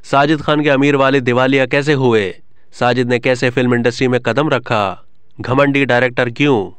साजिद खान के अमीर वालिद दिवालिया कैसे हुए? साजिद ने कैसे फिल्म इंडस्ट्री में कदम रखा? घमंडी डायरेक्टर क्यों?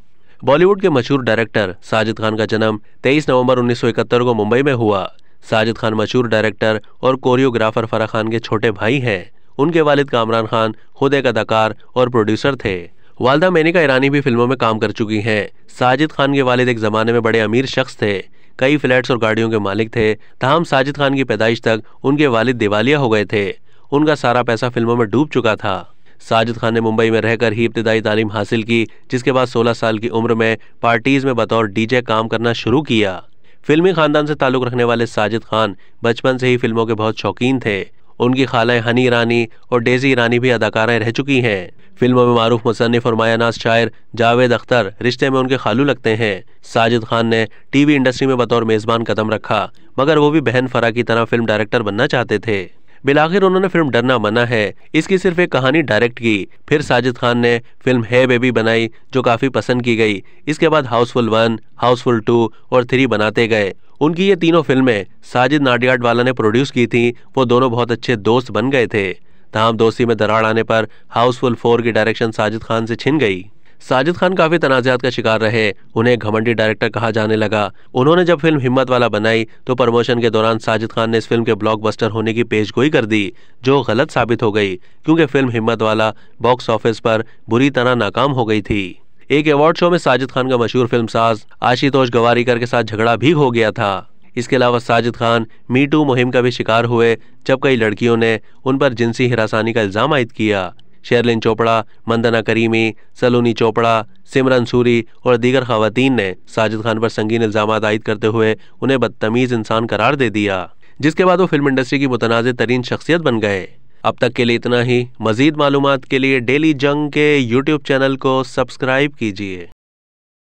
बॉलीवुड के मशहूर डायरेक्टर साजिद खान का जन्म 23 नवंबर 1971 को मुंबई में हुआ। साजिद खान मशहूर डायरेक्टर और कोरियोग्राफर फराह खान के छोटे भाई हैं। उनके वालिद कामरान खान खुद एक अदाकार और प्रोड्यूसर थे। वालदा मेनिका ईरानी भी फिल्मों में काम कर चुकी हैं। साजिद खान के वालिद एक जमाने में बड़े अमीर शख्स थे, कई फ्लैट्स और गाड़ियों के मालिक थे। ताहम साजिद खान की पैदाइश तक उनके वालिद दिवालिया हो गए थे। उनका सारा पैसा फिल्मों में डूब चुका था। साजिद खान ने मुंबई में रहकर ही इब्तिदाई तालीम हासिल की, जिसके बाद 16 साल की उम्र में पार्टीज में बतौर डीजे काम करना शुरू किया। फिल्मी खानदान से ताल्लुक रखने वाले साजिद खान बचपन से ही फिल्मों के बहुत शौकीन थे। उनकी खालाएं हनी ईरानी और डेजी ईरानी भी अदाकाराएं रह चुकी हैं। फिल्मों में मारूफ मुसन्निफ और मायानाज शायर जावेद अख्तर रिश्ते में उनके खालू लगते हैं। साजिद खान ने टीवी इंडस्ट्री में बतौर मेजबान कदम रखा, मगर वो भी बहन फराह की तरह फिल्म डायरेक्टर बनना चाहते थे। बिलाखिर उन्होंने फिल्म डरना मना है इसकी सिर्फ एक कहानी डायरेक्ट की। फिर साजिद खान ने फिल्म है बेबी बनाई, जो काफी पसंद की गई। इसके बाद हाउसफुल 1, हाउसफुल 2 और 3 बनाते गए। उनकी ये तीनों फिल्में साजिद नाडियाडवाला ने प्रोड्यूस की थी। वो दोनों बहुत अच्छे दोस्त बन गए थे। ताहम दोस्ती में दरार आने पर हाउसफुल 4 की डायरेक्शन साजिद खान से छिन गई। साजिद खान काफी तनाज़ात का शिकार रहे। उन्हें घमंडी डायरेक्टर कहा जाने लगा। उन्होंने जब फिल्म हिम्मत वाला बनाई तो प्रमोशन के दौरान साजिद खान ने इस फिल्म के ब्लॉकबस्टर होने की पेशगोई कर दी, जो गलत साबित हो गई, क्योंकि फिल्म हिम्मत वाला बॉक्स ऑफिस पर बुरी तरह नाकाम हो गई थी। एक अवार्ड शो में साजिद खान का मशहूर फिल्मसाज आशुतोष गवारीकर के साथ झगड़ा भी हो गया था। इसके अलावा साजिद खान मी टू मुहिम का भी शिकार हुए, जब कई लड़कियों ने उन पर जिनसी हिरासानी का इल्जाम आयद किया। शेरलिन चोपड़ा, मंदना करीमी, सलोनी चोपड़ा, सिमरन सूरी और दीगर खवातीन ने साजिद खान पर संगीन इल्जाम आयद करते हुए उन्हें बदतमीज इंसान करार दे दिया, जिसके बाद वो फिल्म इंडस्ट्री की मुतनाज़ तरीन शख्सियत बन गए। अब तक के लिए इतना ही। मजीद मालूमात के लिए डेली जंग के यूट्यूब चैनल को सब्सक्राइब कीजिए।